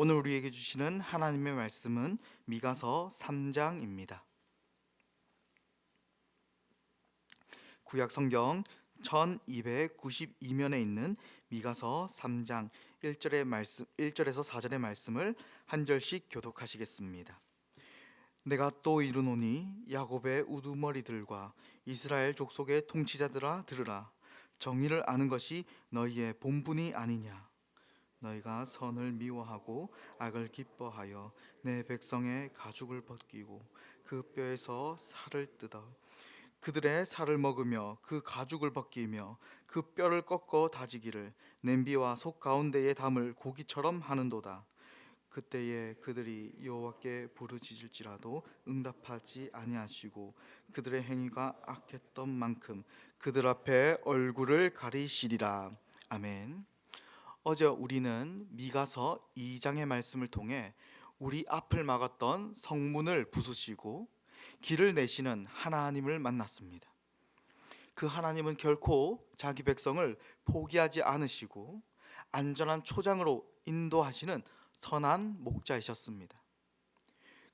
오늘 우리에게 주시는 하나님의 말씀은 미가서 3장입니다. 구약 성경 1292면에 있는 미가서 3장 1절에서 4절의 말씀을 한 절씩 교독하시겠습니다. 내가 또 이르노니 야곱의 우두머리들과 이스라엘 족속의 통치자들아 들으라. 정의를 아는 것이 너희의 본분이 아니냐. 너희가 선을 미워하고 악을 기뻐하여 내 백성의 가죽을 벗기고 그 뼈에서 살을 뜯어 그들의 살을 먹으며 그 가죽을 벗기며 그 뼈를 꺾어 다지기를 냄비와 속 가운데에 담을 고기처럼 하는도다. 그때에 그들이 여호와께 부르짖을지라도 응답하지 아니하시고 그들의 행위가 악했던 만큼 그들 앞에 얼굴을 가리시리라. 아멘. 어제 우리는 미가서 2장의 말씀을 통해 우리 앞을 막았던 성문을 부수시고 길을 내시는 하나님을 만났습니다. 그 하나님은 결코 자기 백성을 포기하지 않으시고 안전한 초장으로 인도하시는 선한 목자이셨습니다.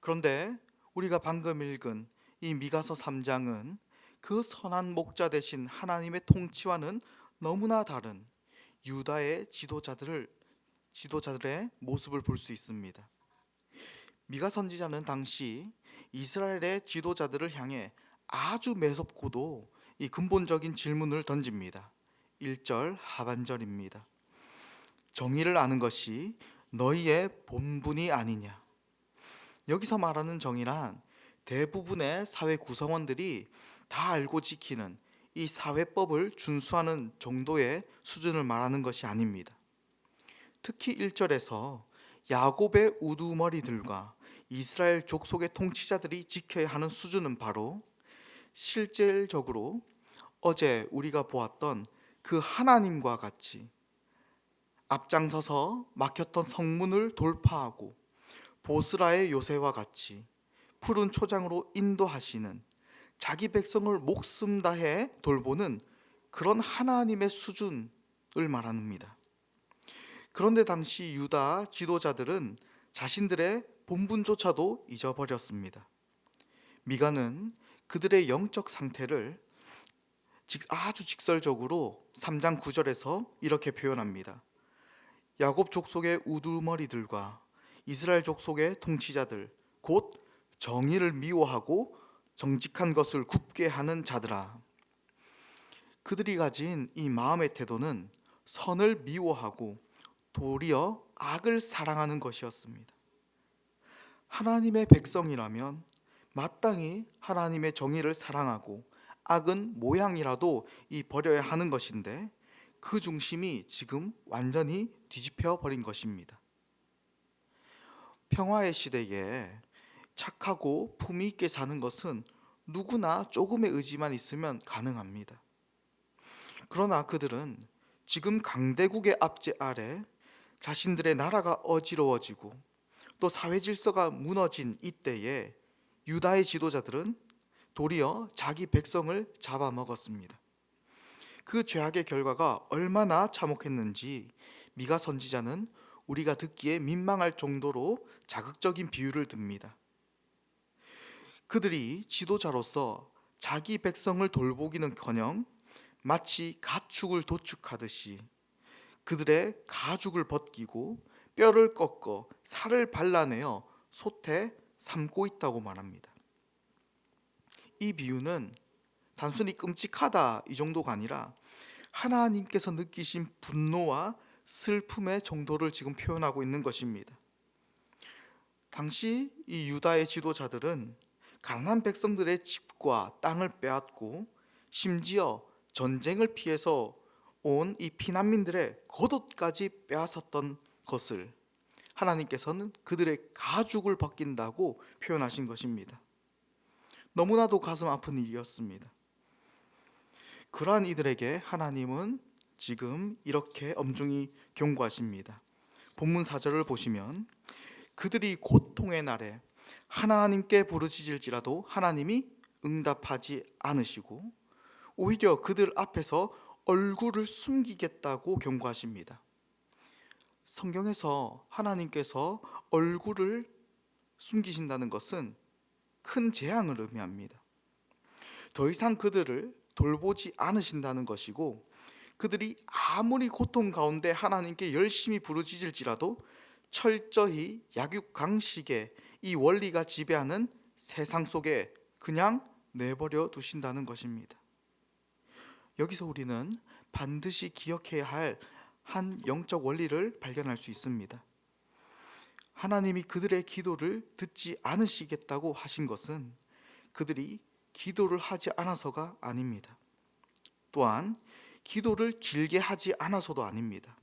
그런데 우리가 방금 읽은 이 미가서 3장은 그 선한 목자 되신 하나님의 통치와는 너무나 다른 유다의 지도자들의 모습을 볼 수 있습니다. 미가 선지자는 당시 이스라엘의 지도자들을 향해 아주 매섭고도 이 근본적인 질문을 던집니다. 1절 하반절입니다. 정의를 아는 것이 너희의 본분이 아니냐. 여기서 말하는 정의란 대부분의 사회 구성원들이 다 알고 지키는 이 사회법을 준수하는 정도의 수준을 말하는 것이 아닙니다. 특히 1절에서 야곱의 우두머리들과 이스라엘 족속의 통치자들이 지켜야 하는 수준은 바로 실질적으로 어제 우리가 보았던 그 하나님과 같이 앞장서서 막혔던 성문을 돌파하고 보스라의 요새와 같이 푸른 초장으로 인도하시는 자기 백성을 목숨 다해 돌보는 그런 하나님의 수준을 말합니다. 그런데 당시 유다 지도자들은 자신들의 본분조차도 잊어버렸습니다. 미가는 그들의 영적 상태를 아주 직설적으로 3장 9절에서 이렇게 표현합니다. 야곱 족속의 우두머리들과 이스라엘 족속의 통치자들 곧 정의를 미워하고 정직한 것을 굽게 하는 자들아. 그들이 가진 이 마음의 태도는 선을 미워하고 도리어 악을 사랑하는 것이었습니다. 하나님의 백성이라면 마땅히 하나님의 정의를 사랑하고 악은 모양이라도 버려야 하는 것인데 그 중심이 지금 완전히 뒤집혀 버린 것입니다. 평화의 시대에 착하고 품위 있게 사는 것은 누구나 조금의 의지만 있으면 가능합니다. 그러나 그들은 지금 강대국의 압제 아래 자신들의 나라가 어지러워지고 또 사회 질서가 무너진 이때에 유다의 지도자들은 도리어 자기 백성을 잡아먹었습니다. 그 죄악의 결과가 얼마나 참혹했는지 미가 선지자는 우리가 듣기에 민망할 정도로 자극적인 비유를 듭니다. 그들이 지도자로서 자기 백성을 돌보기는커녕 마치 가축을 도축하듯이 그들의 가죽을 벗기고 뼈를 꺾어 살을 발라내어 솥에 삶고 있다고 말합니다. 이 비유는 단순히 끔찍하다 이 정도가 아니라 하나님께서 느끼신 분노와 슬픔의 정도를 지금 표현하고 있는 것입니다. 당시 이 유다의 지도자들은 가난한 백성들의 집과 땅을 빼앗고 심지어 전쟁을 피해서 온 이 피난민들의 겉옷까지 빼앗았던 것을 하나님께서는 그들의 가죽을 벗긴다고 표현하신 것입니다. 너무나도 가슴 아픈 일이었습니다. 그러한 이들에게 하나님은 지금 이렇게 엄중히 경고하십니다. 본문 4절을 보시면 그들이 고통의 날에 하나님께 부르짖을지라도 하나님이 응답하지 않으시고 오히려 그들 앞에서 얼굴을 숨기겠다고 경고하십니다. 성경에서 하나님께서 얼굴을 숨기신다는 것은 큰 재앙을 의미합니다. 더 이상 그들을 돌보지 않으신다는 것이고, 그들이 아무리 고통 가운데 하나님께 열심히 부르짖을지라도 철저히 약육강식의 이 원리가 지배하는 세상 속에 그냥 내버려 두신다는 것입니다. 여기서 우리는 반드시 기억해야 할 한 영적 원리를 발견할 수 있습니다. 하나님이 그들의 기도를 듣지 않으시겠다고 하신 것은 그들이 기도를 하지 않아서가 아닙니다. 또한 기도를 길게 하지 않아서도 아닙니다.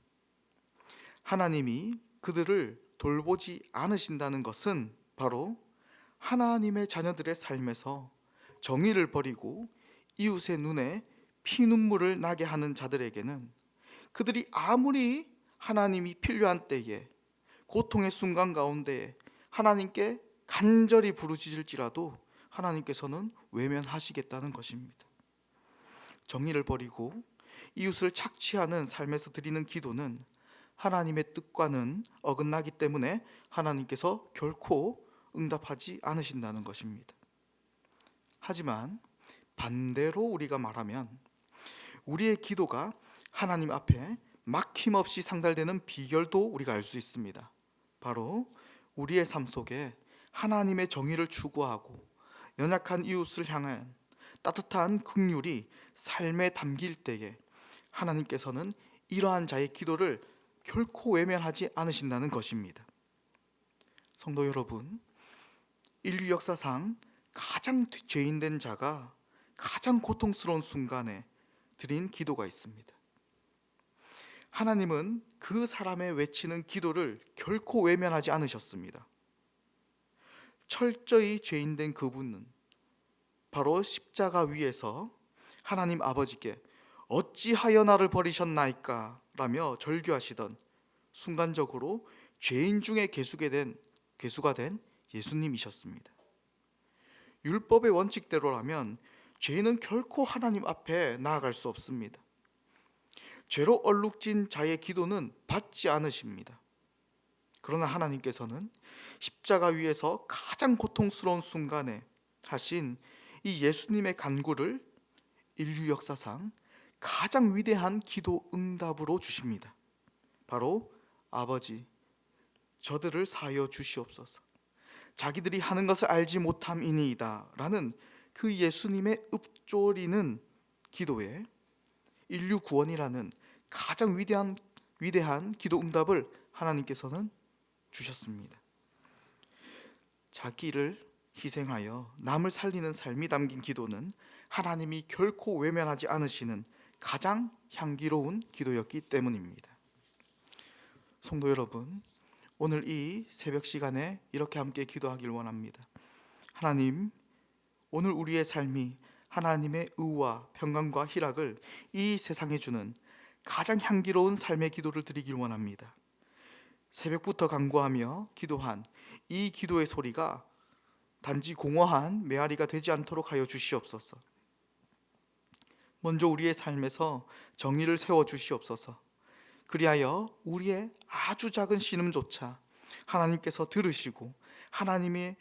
하나님이 그들을 돌보지 않으신다는 것은 바로 하나님의 자녀들의 삶에서 정의를 버리고 이웃의 눈에 피눈물을 나게 하는 자들에게는 그들이 아무리 하나님이 필요한 때에, 고통의 순간 가운데 하나님께 간절히 부르짖을지라도 하나님께서는 외면하시겠다는 것입니다. 정의를 버리고 이웃을 착취하는 삶에서 드리는 기도는 하나님의 뜻과는 어긋나기 때문에 하나님께서 결코 응답하지 않으신다는 것입니다. 하지만 반대로 우리가 말하면 우리의 기도가 하나님 앞에 막힘없이 상달되는 비결도 우리가 알 수 있습니다. 바로 우리의 삶 속에 하나님의 정의를 추구하고 연약한 이웃을 향한 따뜻한 긍휼이 삶에 담길 때에 하나님께서는 이러한 자의 기도를 결코 외면하지 않으신다는 것입니다. 성도 여러분, 인류 역사상 가장 죄인된 자가 가장 고통스러운 순간에 드린 기도가 있습니다. 하나님은 그 사람의 외치는 기도를 결코 외면하지 않으셨습니다. 철저히 죄인된 그분은 바로 십자가 위에서 하나님 아버지께 어찌하여 나를 버리셨나이까 라며 절규하시던 순간적으로 죄인 중에 괴수가 된 예수님이셨습니다. 율법의 원칙대로라면 죄인은 결코 하나님 앞에 나아갈 수 없습니다. 죄로 얼룩진 자의 기도는 받지 않으십니다. 그러나 하나님께서는 십자가 위에서 가장 고통스러운 순간에 하신 이 예수님의 간구를 인류 역사상 가장 위대한 기도 응답으로 주십니다. 바로 아버지, 저들을 사하여 주시옵소서. 자기들이 하는 것을 알지 못함이니이다 라는 그 예수님의 읊조리는 기도에 인류 구원이라는 가장 위대한 기도 응답을 하나님께서는 주셨습니다. 자기를 희생하여 남을 살리는 삶이 담긴 기도는 하나님이 결코 외면하지 않으시는 가장 향기로운 기도였기 때문입니다. 성도 여러분, 오늘 이 새벽 시간에 이렇게 함께 기도하길 원합니다. 하나님, 오늘 우리의 삶이 하나님의 의와 평강과 희락을 이 세상에 주는 가장 향기로운 삶의 기도를 드리길 원합니다. 새벽부터 간구하며 기도한 이 기도의 소리가 단지 공허한 메아리가 되지 않도록 하여 주시옵소서. 먼저 우리의 삶에서 정의를 세워 주시옵소서. 그리하여 우리의 아주 작은 신음조차 하나님께서 들으시고 하나님의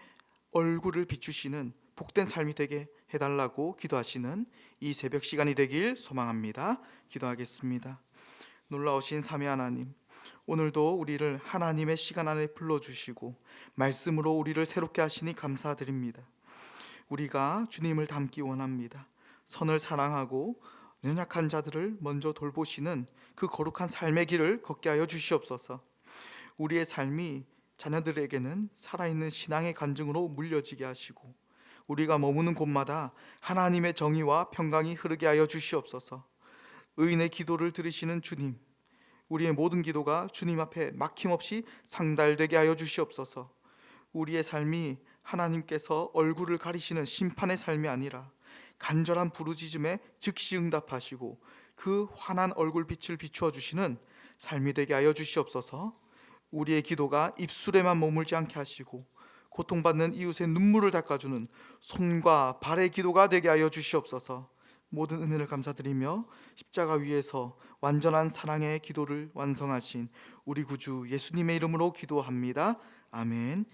얼굴을 비추시는 복된 삶이 되게 해달라고 기도하시는 이 새벽 시간이 되길 소망합니다. 기도하겠습니다. 놀라우신 삼위 하나님, 오늘도 우리를 하나님의 시간 안에 불러주시고 말씀으로 우리를 새롭게 하시니 감사드립니다. 우리가 주님을 닮기 원합니다. 선을 사랑하고 연약한 자들을 먼저 돌보시는 그 거룩한 삶의 길을 걷게 하여 주시옵소서. 우리의 삶이 자녀들에게는 살아있는 신앙의 간증으로 물려지게 하시고 우리가 머무는 곳마다 하나님의 정의와 평강이 흐르게 하여 주시옵소서. 의인의 기도를 들으시는 주님, 우리의 모든 기도가 주님 앞에 막힘없이 상달되게 하여 주시옵소서. 우리의 삶이 하나님께서 얼굴을 가리시는 심판의 삶이 아니라 간절한 부르짖음에 즉시 응답하시고 그 환한 얼굴빛을 비추어 주시는 삶이 되게 하여 주시옵소서. 우리의 기도가 입술에만 머물지 않게 하시고 고통받는 이웃의 눈물을 닦아주는 손과 발의 기도가 되게 하여 주시옵소서. 모든 은혜를 감사드리며 십자가 위에서 완전한 사랑의 기도를 완성하신 우리 구주 예수님의 이름으로 기도합니다. 아멘.